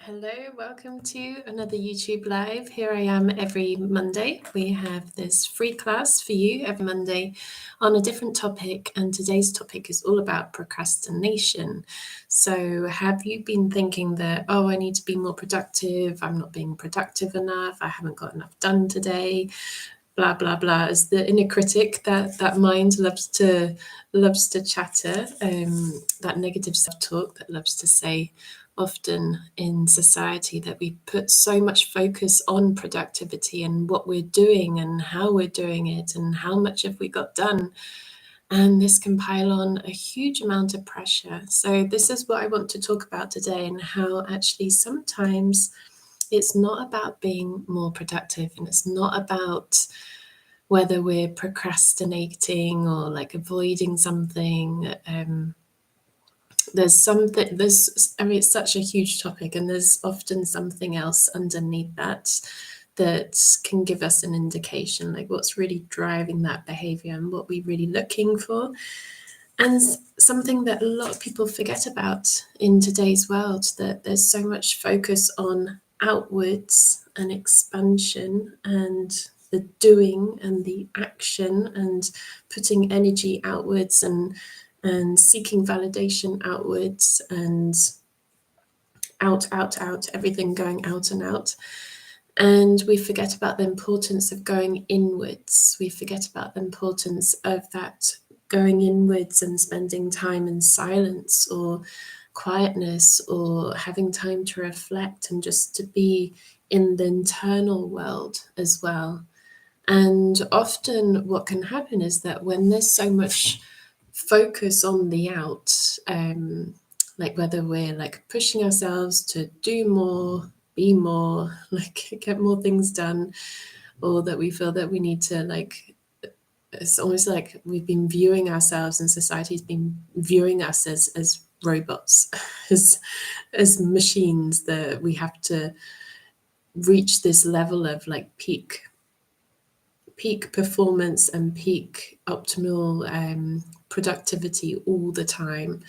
Hello, welcome to another YouTube Live. Here I am every Monday. We have this free class for you every Monday on a different topic, and today's topic is all about procrastination. So, have you been thinking that, oh, I need to be more productive, I'm not being productive enough, I haven't got enough done today, blah blah blah, as the inner critic that mind loves to chatter, that negative self-talk that loves to say often in society, that we put so much focus on productivity and what we're doing and how we're doing it and how much have we got done, and this can pile on a huge amount of pressure. So this is what I want to talk about today, and how actually sometimes it's not about being more productive, and it's not about whether we're procrastinating or like avoiding something. I mean, it's such a huge topic, and there's often something else underneath that can give us an indication, like what's really driving that behavior and what we're really looking for. And something that a lot of people forget about in today's world, that there's so much focus on outwards and expansion and the doing and the action and putting energy outwards and seeking validation outwards and out, everything going out and out. And we forget about the importance of going inwards. We forget about the importance of that going inwards and spending time in silence or quietness, or having time to reflect and just to be in the internal world as well. And often what can happen is that when there's so much focus on the out, like whether we're like pushing ourselves to do more, be more, like get more things done, or that we feel that we need to, like, it's almost like we've been viewing ourselves, and society's been viewing us as robots, as machines, that we have to reach this level of like peak performance and peak optimal productivity all the time,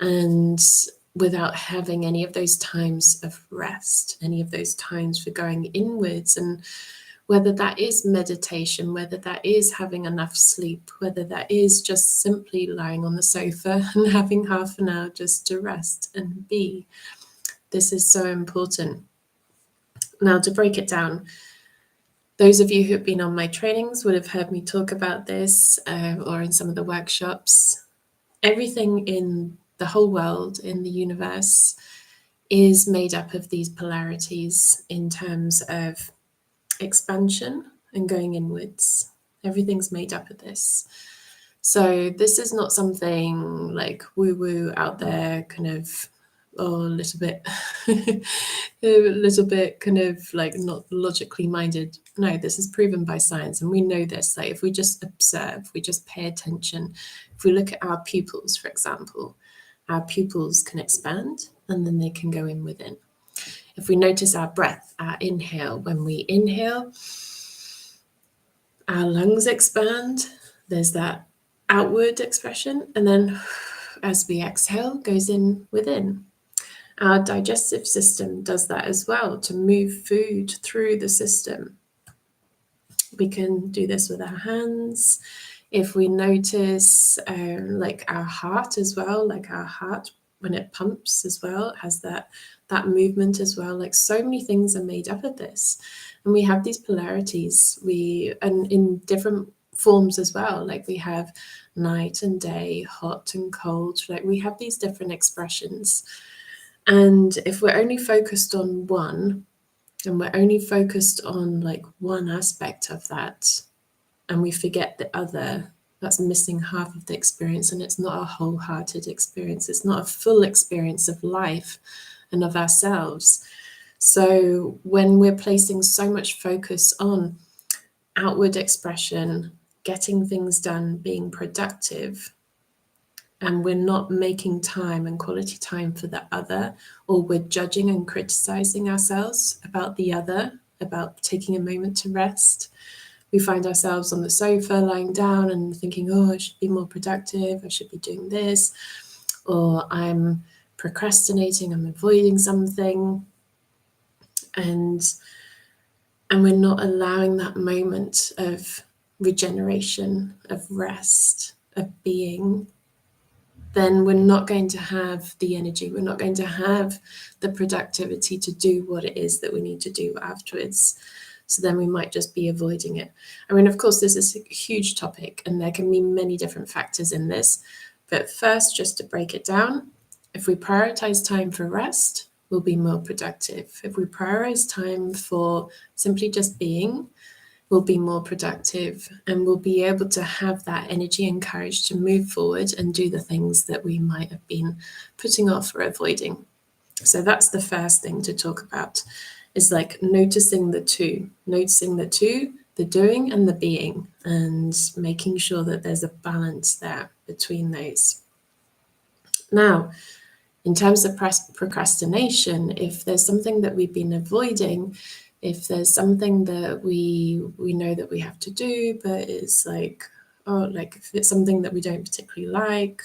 and without having any of those times of rest, any of those times for going inwards. And whether that is meditation, whether that is having enough sleep, whether that is just simply lying on the sofa and having half an hour just to rest and be, this is so important. Now, to break it down, those of you who have been on my trainings would have heard me talk about this, or in some of the workshops. Everything in the whole world, in the universe, is made up of these polarities in terms of expansion and going inwards. Everything's made up of this. So this is not something like woo-woo out there, kind of, a little bit kind of like not logically minded. No, this is proven by science, and we know this. Like, if we just observe, we just pay attention, if we look at our pupils, for example, our pupils can expand and then they can go in within. If we notice our breath, our inhale, when we inhale, our lungs expand, there's that outward expression, and then as we exhale, goes in within. Our digestive system does that as well, to move food through the system. We can do this with our hands. If we notice like our heart as well, like our heart, when it pumps as well, it has that movement as well. Like, so many things are made up of this. And we have these polarities, and in different forms as well. Like, we have night and day, hot and cold. Like, we have these different expressions. And if we're only focused on one, and we're only focused on like one aspect of that, and we forget the other, that's missing half of the experience, and it's not a wholehearted experience. It's not a full experience of life and of ourselves. So when we're placing so much focus on outward expression, getting things done, being productive, and we're not making time and quality time for the other, or we're judging and criticizing ourselves about the other, about taking a moment to rest, we find ourselves on the sofa lying down and thinking, oh, I should be more productive, I should be doing this, or I'm procrastinating, I'm avoiding something. and we're not allowing that moment of regeneration, of rest, of being, then we're not going to have the energy, we're not going to have the productivity to do what it is that we need to do afterwards. So then we might just be avoiding it. I mean, of course, this is a huge topic and there can be many different factors in this. But first, just to break it down, if we prioritize time for rest, we'll be more productive. If we prioritize time for simply just being, we'll be more productive, and we'll be able to have that energy and courage to move forward and do the things that we might have been putting off or avoiding. So that's the first thing to talk about, is like noticing the two, the doing and the being, and making sure that there's a balance there between those. Now, in terms of procrastination, if there's something that we've been avoiding, if there's something that we know that we have to do, but it's like, oh, like if it's something that we don't particularly like,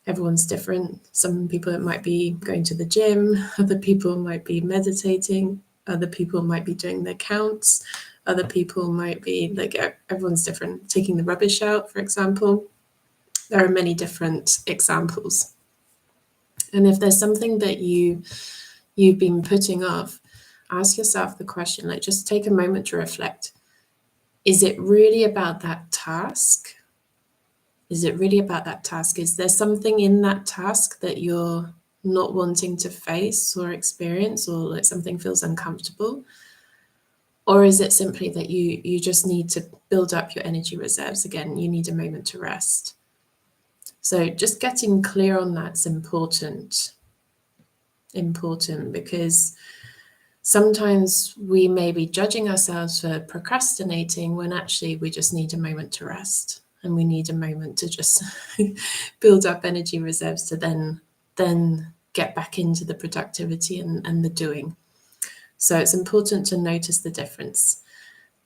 everyone's different. Some people, it might be going to the gym, other people might be meditating, other people might be doing their counts, other people might be like, everyone's different. Taking the rubbish out, for example. There are many different examples. And if there's something that you've been putting off, ask yourself the question, like just take a moment to reflect. Is it really about that task? Is it really about that task? Is there something in that task that you're not wanting to face or experience, or like something feels uncomfortable? Or is it simply that you just need to build up your energy reserves again? You need a moment to rest. So just getting clear on that's important because sometimes we may be judging ourselves for procrastinating when actually we just need a moment to rest, and we need a moment to just build up energy reserves to then get back into the productivity and the doing. So it's important to notice the difference.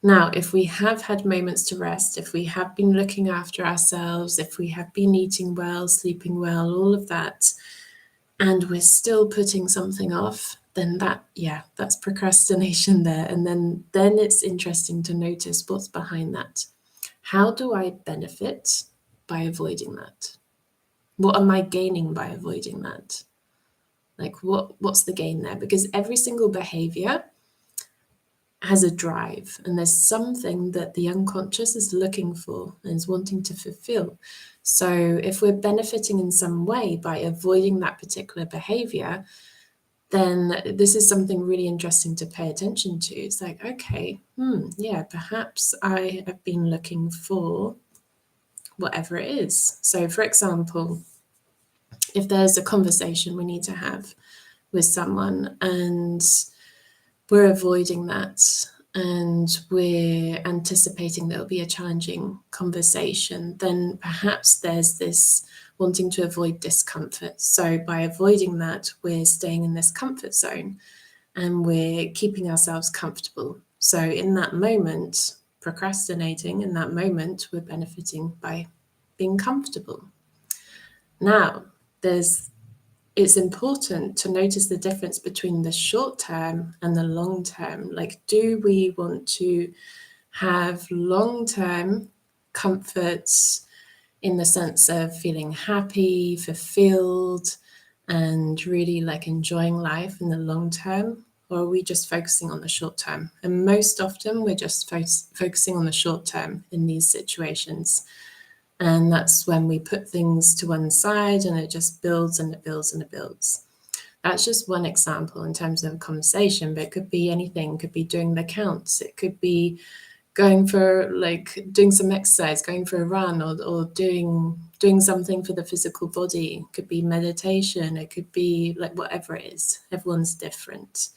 Now, if we have had moments to rest, if we have been looking after ourselves, if we have been eating well, sleeping well, all of that, and we're still putting something off, then that's procrastination there. And then it's interesting to notice what's behind that. How do I benefit by avoiding that? What am I gaining by avoiding that? Like what's the gain there? Because every single behavior has a drive, and there's something that the unconscious is looking for and is wanting to fulfill. So if we're benefiting in some way by avoiding that particular behavior, then this is something really interesting to pay attention to. It's like, okay, perhaps I have been looking for whatever it is. So for example, if there's a conversation we need to have with someone and we're avoiding that, and we're anticipating there'll be a challenging conversation, then perhaps there's this wanting to avoid discomfort. So by avoiding that, we're staying in this comfort zone and we're keeping ourselves comfortable. So in that moment, procrastinating, in that moment, we're benefiting by being comfortable. Now, it's important to notice the difference between the short term and the long term. Like, do we want to have long term comforts in the sense of feeling happy, fulfilled, and really like enjoying life in the long term? Or are we just focusing on the short term? And most often we're just focusing on the short term in these situations. And that's when we put things to one side and it just builds and it builds and it builds. That's just one example in terms of a conversation, but it could be anything. It could be doing the counts. It could be doing some exercise, going for a run, or doing something for the physical body. It could be meditation. It could be like whatever it is. Everyone's different.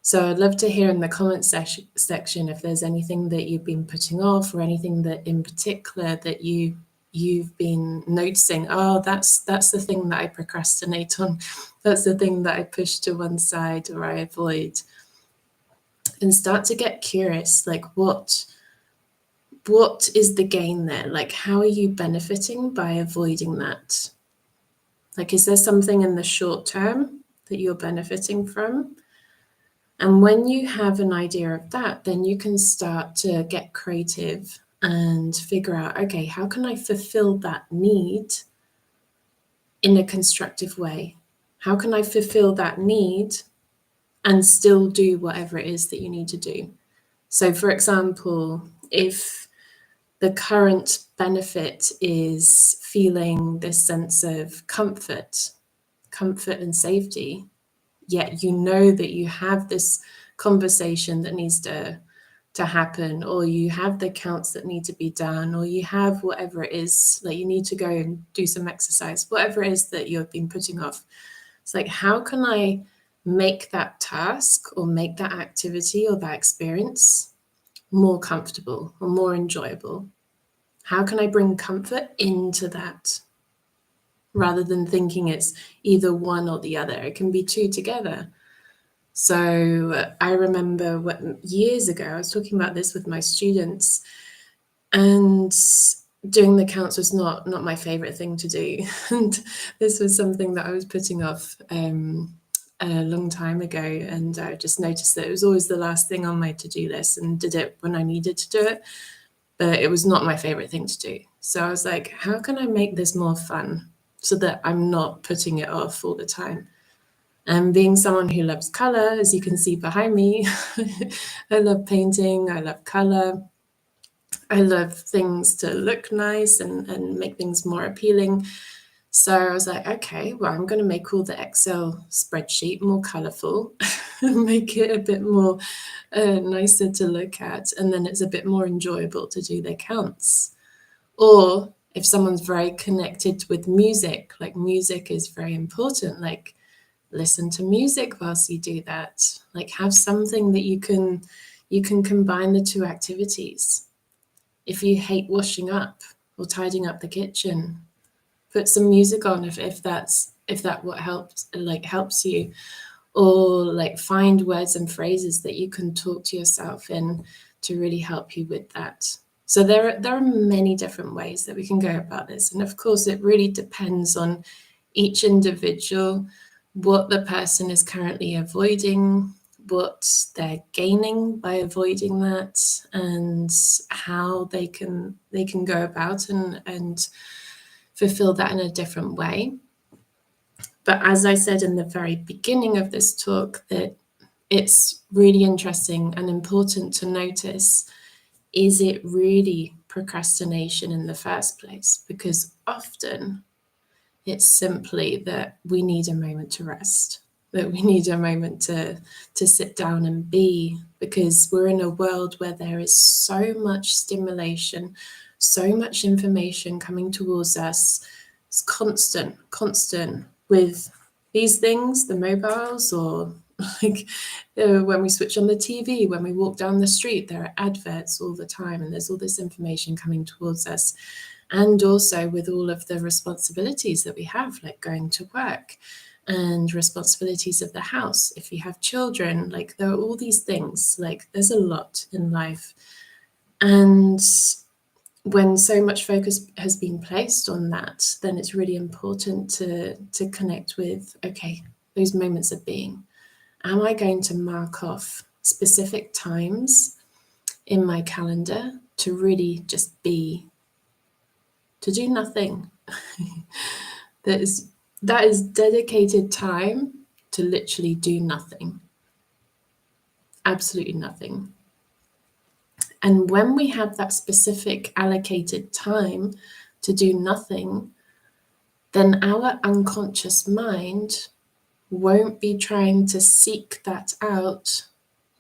So I'd love to hear in the comment section if there's anything that you've been putting off, or anything that in particular that you've been noticing. Oh, that's the thing that I procrastinate on. That's the thing that I push to one side or I avoid. And start to get curious, like what is the gain there? Like, how are you benefiting by avoiding that? Like, is there something in the short term that you're benefiting from? And when you have an idea of that, then you can start to get creative and figure out, okay, how can I fulfill that need in a constructive way? How can I fulfill that need and still do whatever it is that you need to do? So, for example, if the current benefit is feeling this sense of comfort and safety, yet you know that you have this conversation that needs to happen, or you have the counts that need to be done, or you have whatever it is, like you need to go and do some exercise, whatever it is that you've been putting off. It's like, how can I make that task or make that activity or that experience more comfortable or more enjoyable? How can I bring comfort into that rather than thinking it's either one or the other? It can be two together. So I remember years ago, I was talking about this with my students, and doing the counts was not my favorite thing to do. And this was something that I was putting off a long time ago. And I just noticed that it was always the last thing on my to-do list, and did it when I needed to do it. But it was not my favorite thing to do. So I was like, how can I make this more fun so that I'm not putting it off all the time? And being someone who loves color, as you can see behind me, I love painting, I love color, I love things to look nice and make things more appealing. So I was like, okay, well, I'm going to make all the Excel spreadsheet more colorful, make it a bit more nicer to look at, and then it's a bit more enjoyable to do the counts. Or if someone's very connected with music, like music is very important, like listen to music whilst you do that. Like have something that you can combine the two activities. If you hate washing up or tidying up the kitchen, put some music on if that what helps you, or like find words and phrases that you can talk to yourself in to really help you with that. So there are many different ways that we can go about this, and of course it really depends on each individual, what the person is currently avoiding, what they're gaining by avoiding that, and how they can go about and fulfill that in a different way. But as I said in the very beginning of this talk, that it's really interesting and important to notice, is it really procrastination in the first place? Because often it's simply that we need a moment to rest, that we need a moment to sit down and be, because we're in a world where there is so much stimulation, so much information coming towards us. It's constant with these things, the mobiles, or like when we switch on the TV, when we walk down the street, there are adverts all the time, and there's all this information coming towards us. And also with all of the responsibilities that we have, like going to work and responsibilities of the house. If you have children, like there are all these things, like there's a lot in life. And when so much focus has been placed on that, then it's really important to connect with, okay, those moments of being. Am I going to mark off specific times in my calendar to really just be, to do nothing? that is dedicated time to literally do nothing, absolutely nothing. And when we have that specific allocated time to do nothing, then our unconscious mind won't be trying to seek that out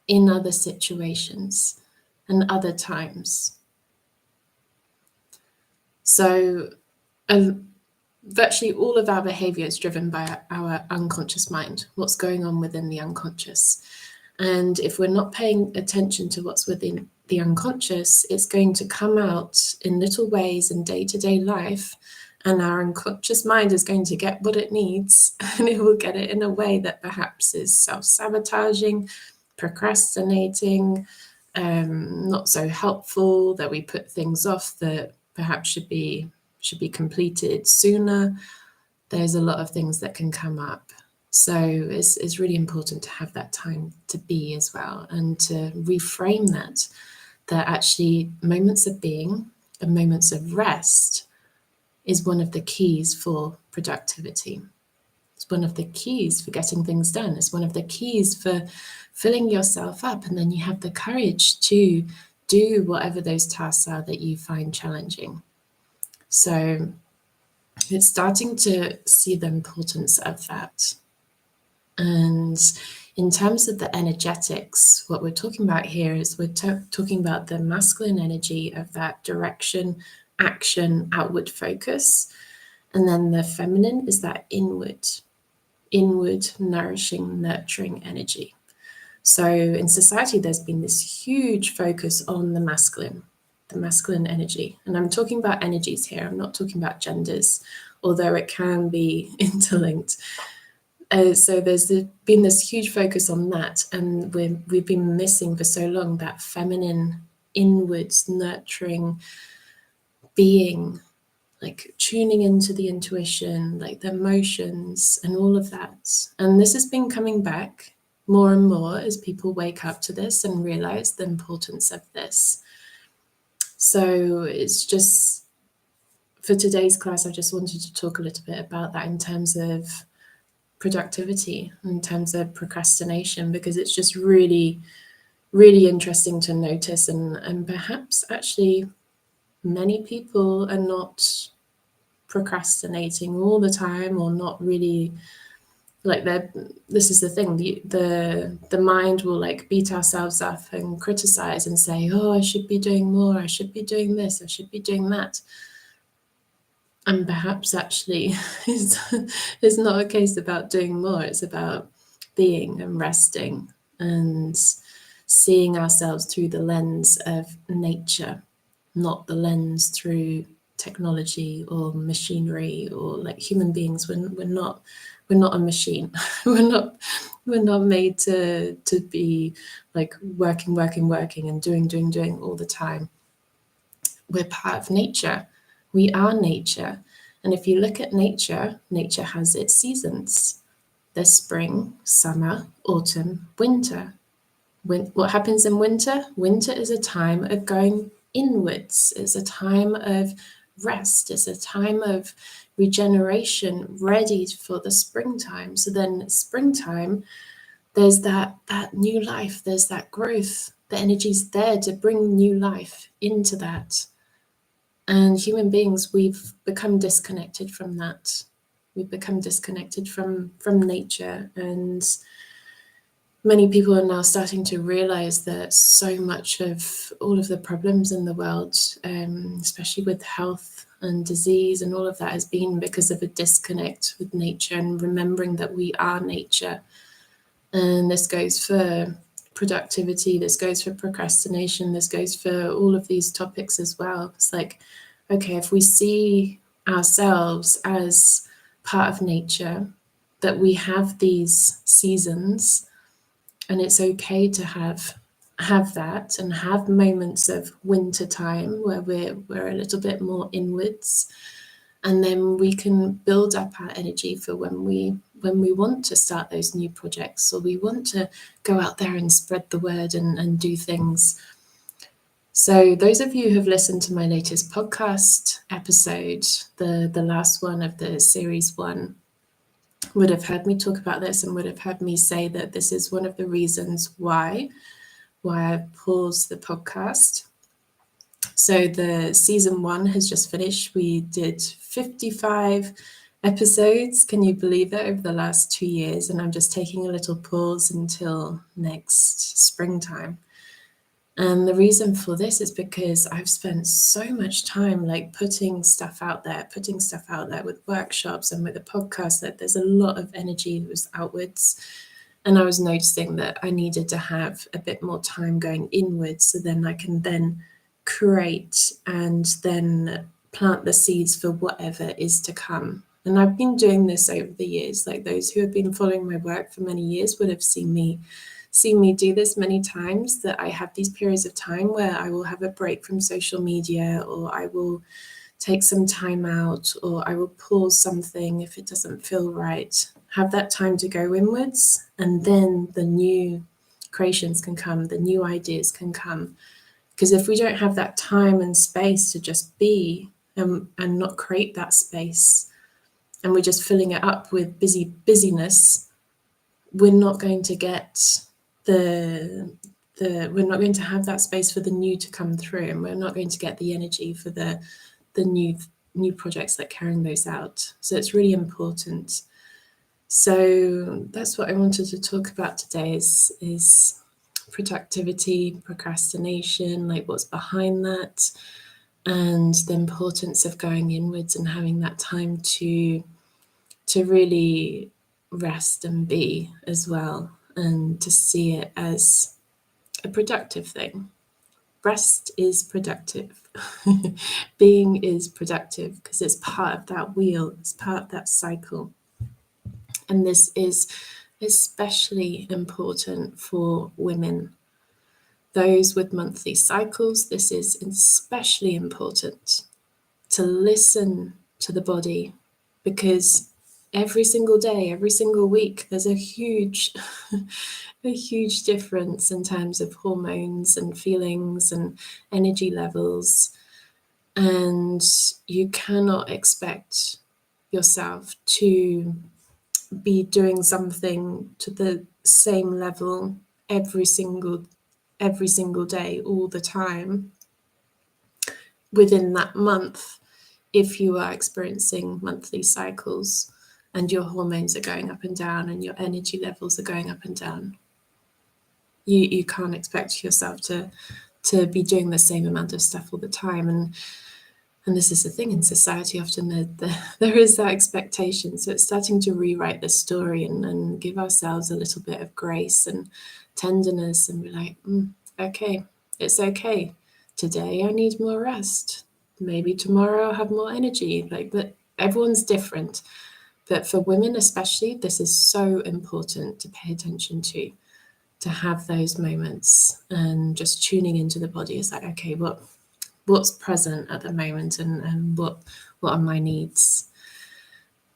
in other situations and other times. So virtually all of our behavior is driven by our unconscious mind, what's going on within the unconscious. And if we're not paying attention to what's within the unconscious, it's going to come out in little ways in day-to-day life, and our unconscious mind is going to get what it needs, and it will get it in a way that perhaps is self-sabotaging, procrastinating, not so helpful, that we put things off that perhaps should be completed sooner. There's a lot of things that can come up. So it's really important to have that time to be as well, and to reframe that actually moments of being and moments of rest is one of the keys for productivity. It's one of the keys for getting things done. It's one of the keys for filling yourself up. And then you have the courage to do whatever those tasks are that you find challenging. So it's starting to see the importance of that. And in terms of the energetics, what we're talking about here is we're talking about the masculine energy of that direction, action, outward focus. And then the feminine is that inward, nourishing, nurturing energy. So in society, there's been this huge focus on the masculine energy. And I'm talking about energies here. I'm not talking about genders, although it can be interlinked. So there's been this huge focus on that. And we've been missing for so long that feminine, inwards, nurturing being, like tuning into the intuition, like the emotions and all of that. And this has been coming back more and more as people wake up to this and realize the importance of this. So it's just, for today's class, I just wanted to talk a little bit about that in terms of productivity, in terms of procrastination, because it's just really, really interesting to notice. And perhaps actually many people are not procrastinating all the time, or not really, like, this is the thing, the mind will like beat ourselves up and criticize and say, oh, I should be doing more, I should be doing this, I should be doing that. And perhaps actually it's not a case about doing more, it's about being and resting and seeing ourselves through the lens of nature, not the lens through technology or machinery, or like human beings. We're not a machine. we're not made to be like working and doing all the time. We're part of nature. We are nature. And if you look at nature, nature has its seasons. There's spring, summer, autumn, winter. What happens in winter? Winter is a time of going inwards. It's a time of rest. It's a time of regeneration, ready for the springtime. So then springtime, there's that new life, there's that growth. The energy's there to bring new life into that. And human beings, we've become disconnected from that. We've become disconnected from nature, and many people are now starting to realize that so much of all of the problems in the world, especially with health and disease and all of that, has been because of a disconnect with nature and remembering that we are nature. And this goes for productivity, this goes for procrastination, this goes for all of these topics as well. It's like, okay, if we see ourselves as part of nature, that we have these seasons, and it's okay to have that and have moments of winter time where we're a little bit more inwards, and then we can build up our energy for when we want to start those new projects, or we want to go out there and spread the word and do things. So those of you who have listened to my latest podcast episode, the last one of the series 1, would have heard me talk about this and would have heard me say that this is one of the reasons why I paused the podcast. So the season 1 has just finished. We did 55 episodes. Can you believe it? Over the last 2 years. And I'm just taking a little pause until next springtime. And the reason for this is because I've spent so much time like putting stuff out there with workshops and with a podcast, that there's a lot of energy that was outwards. And I was noticing that I needed to have a bit more time going inwards, so then I can then create and then plant the seeds for whatever is to come. And I've been doing this over the years. Like, those who have been following my work for many years would have seen me do this many times, that I have these periods of time where I will have a break from social media, or I will take some time out, or I will pause something if it doesn't feel right. have that time to go inwards, and then the new creations can come, the new ideas can come. Because if we don't have that time and space to just be, and not create that space, and we're just filling it up with busyness, we're not going to get we're not going to have that space for the new to come through, and we're not going to get the energy for the new projects, like carrying those out. So it's really important. So that's what I wanted to talk about today is productivity, procrastination, like what's behind that, and the importance of going inwards and having that time to really rest and be as well, and to see it as a productive thing. Rest is productive. Being is productive because it's part of that wheel, it's part of that cycle. And this is especially important for women. Those with monthly cycles, this is especially important to listen to the body, because every single day, every single week, there's a huge, a huge difference in terms of hormones and feelings and energy levels. And you cannot expect yourself to be doing something to the same level every single day, all the time, within that month, if you are experiencing monthly cycles and your hormones are going up and down and your energy levels are going up and down. You can't expect yourself to be doing the same amount of stuff all the time. And this is the thing in society, often there is that expectation. So it's starting to rewrite the story and give ourselves a little bit of grace and tenderness, and be like, okay, it's okay. Today I need more rest. Maybe tomorrow I'll have more energy. But everyone's different. But for women especially, this is so important to pay attention to have those moments, and just tuning into the body is like, okay, what's present at the moment, and what are my needs.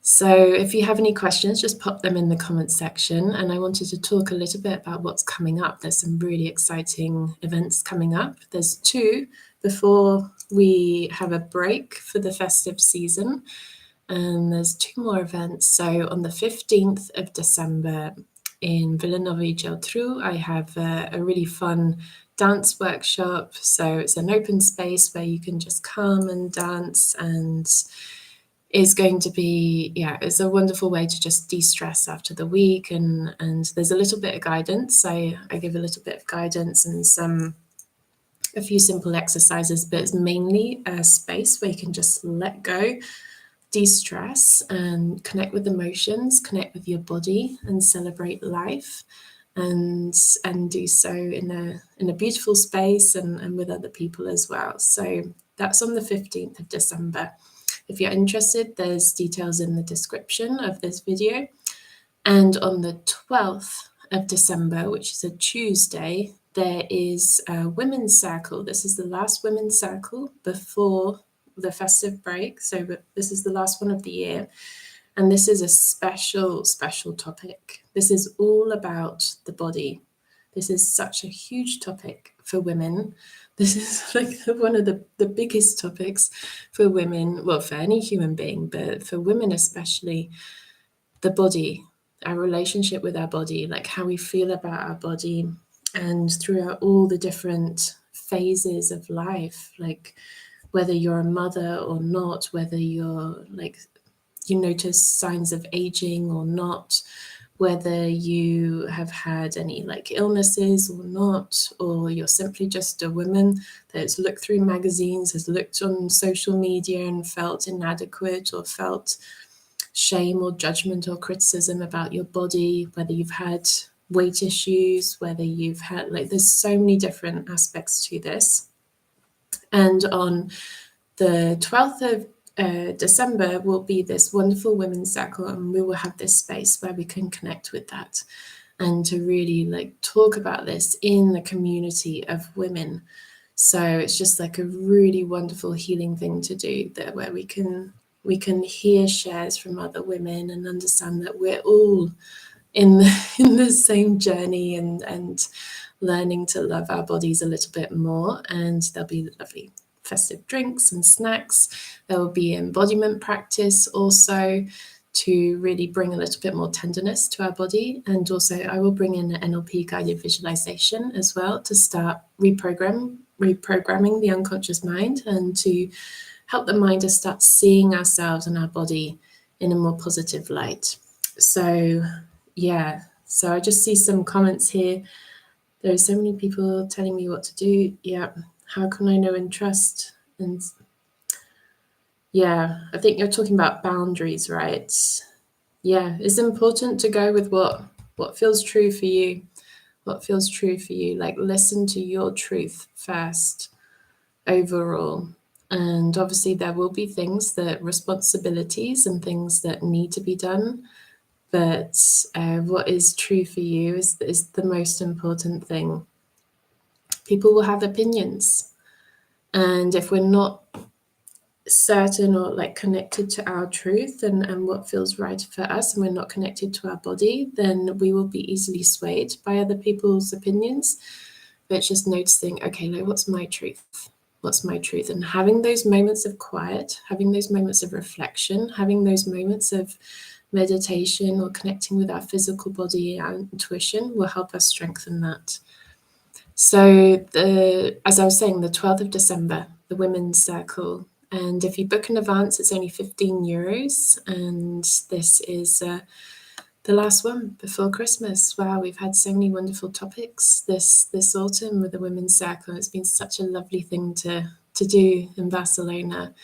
So if you have any questions, just pop them in the comments section. And I wanted to talk a little bit about what's coming up. There's some really exciting events coming up. There's 2 before we have a break for the festive season. And there's 2 more events. So on the 15th of December in Villanova i Geltrú, I have a really fun dance workshop. So it's an open space where you can just come and dance, and is going to be, it's a wonderful way to just de-stress after the week. And there's a little bit of guidance. I give a little bit of guidance and a few simple exercises, but it's mainly a space where you can just let go, de-stress, and connect with emotions, connect with your body, and celebrate life, and do so in a beautiful space and with other people as well. So that's on the 15th of December. If you're interested, there's details in the description of this video. And on the 12th of December, which is a Tuesday, there is a women's circle. This is the last women's circle before the festive break. So this is the last one of the year. And this is a special, special topic. This is all about the body. This is such a huge topic for women. This is like one of the biggest topics for women, well, for any human being, but for women especially, the body, our relationship with our body, like how we feel about our body, and throughout all the different phases of life, like whether you're a mother or not, whether you're like, you notice signs of aging or not, whether you have had any like illnesses or not, or you're simply just a woman that's looked through magazines, has looked on social media and felt inadequate, or felt shame or judgment or criticism about your body, whether you've had weight issues, whether you've had, like, there's so many different aspects to this. And on the 12th of December will be this wonderful women's circle, and we will have this space where we can connect with that and to really like talk about this in the community of women. So it's just like a really wonderful healing thing to do there, where we can We can hear shares from other women and understand that we're all in the same journey and learning to love our bodies a little bit more. And there'll be lovely festive drinks and snacks. There will be embodiment practice also to really bring a little bit more tenderness to our body. And also I will bring in an NLP guided visualization as well to start reprogramming the unconscious mind and to help the mind to start seeing ourselves and our body in a more positive light. So yeah, so I just see some comments here. There are so many people telling me what to do. Yeah, how can I know and trust? And yeah, I think you're talking about boundaries, right? Yeah, it's important to go with what feels true for you. What feels true for you. Like, listen to your truth first overall. And obviously there will be things that responsibilities and things that need to be done. But what is true for you is the most important thing. People will have opinions. And if we're not certain or like connected to our truth and what feels right for us, and we're not connected to our body, then we will be easily swayed by other people's opinions. But just noticing, okay, like, what's my truth? What's my truth? And having those moments of quiet, having those moments of reflection, having those moments of meditation or connecting with our physical body and intuition will help us strengthen that. So as I was saying, the 12th of December, the Women's Circle. And if you book in advance, it's only €15. And this is the last one before Christmas. Wow, we've had so many wonderful topics this autumn with the Women's Circle. It's been such a lovely thing to do in Barcelona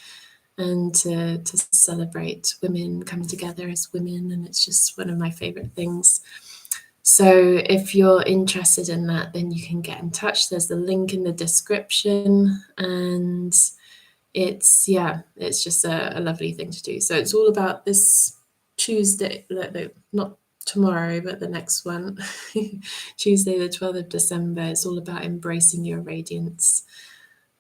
and to celebrate women coming together as women. And it's just one of my favorite things. So if you're interested in that, then you can get in touch. There's the link in the description, and it's just a lovely thing to do. So it's all about this Tuesday, not tomorrow, but the next one, Tuesday, the 12th of December. It's all about embracing your radiance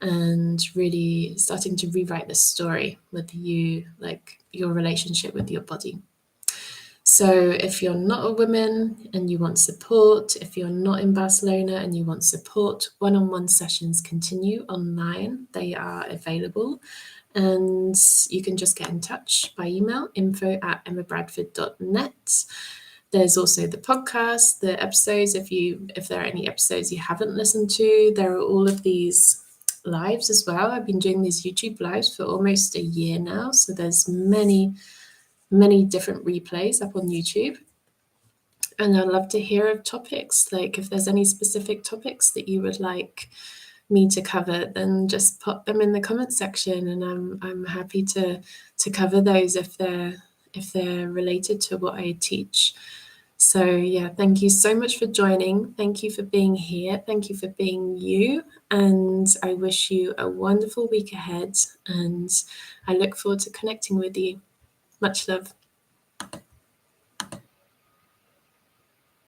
and really starting to rewrite the story with you, like your relationship with your body. So if you're not a woman and you want support, if you're not in Barcelona and you want support, one-on-one sessions continue online. They are available. And you can just get in touch by email, info@emmabradford.net. There's also the podcast, the episodes. If there are any episodes you haven't listened to, there are all of these lives as well. I've been doing these YouTube lives for almost a year now. So there's many different replays up on YouTube. And I'd love to hear of topics. Like, if there's any specific topics that you would like me to cover, then just pop them in the comment section, and I'm happy to cover those if they're related to what I teach. So yeah, thank you so much for joining. Thank you for being here. Thank you for being you. And I wish you a wonderful week ahead. And I look forward to connecting with you. Much love.